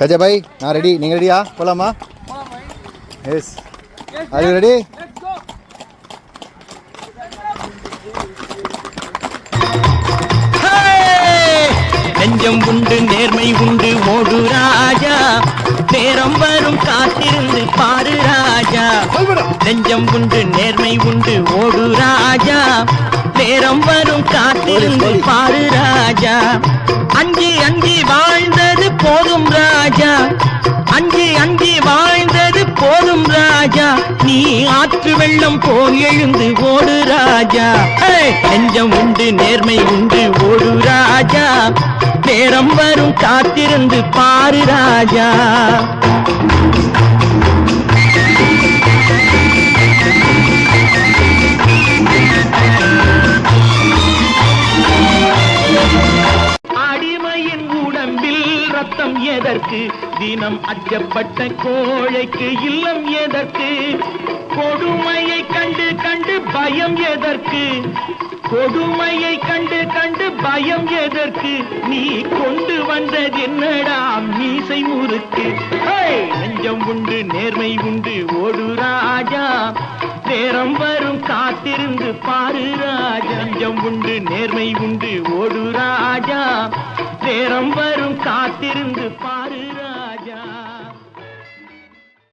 கஜா பாய் நான் ரெடி. நீங்கள் ரெடியா? போகலாமா? எஸ். Are you ready? நெஞ்சம் உண்டு நேர்மை உண்டு ஓடு ராஜா, நேரம் வரும் காத்திருந்து பாரு ராஜா. நெஞ்சம் உண்டு நேர்மை உண்டு ஓடு ராஜா, நேரம் வரும் காத்திருந்து பாரு ராஜா. அஞ்சி அஞ்சி வாழ்ந்தது போதும் ராஜா, அஞ்சி அஞ்சி வாழ்ந்தது போதும் ராஜா. நீ ஆற்று வெள்ளம் போல் எழுந்து ஓடு ராஜா. நெஞ்சம் உண்டு நேர்மை உண்டு ஓடு ராஜா, நேரம் வரும் காத்திருந்து பாரு ராஜா. அடிமையின் உடம்பில் ரத்தம் எதற்கு, தினம் அச்சப்பட்ட கோழைக்கு இல்லம் எதற்கு, கொடுமையை கண்டு கண்டு பயம் எதற்கு, கொடுமையை கண்டு கண்டு பயம் எதற்கு, நீ கொண்டு வந்தது என்னடா மீசை முறுக்கு. நெஞ்சம் உண்டு நேர்மை உண்டு ஓடு ராஜா, நேரம் வரும் காத்திருந்து பாரு ராஜா. நெஞ்சம் உண்டு நேர்மை உண்டு ஓடு ராஜா, நேரம் வரும் காத்திருந்து பாரு.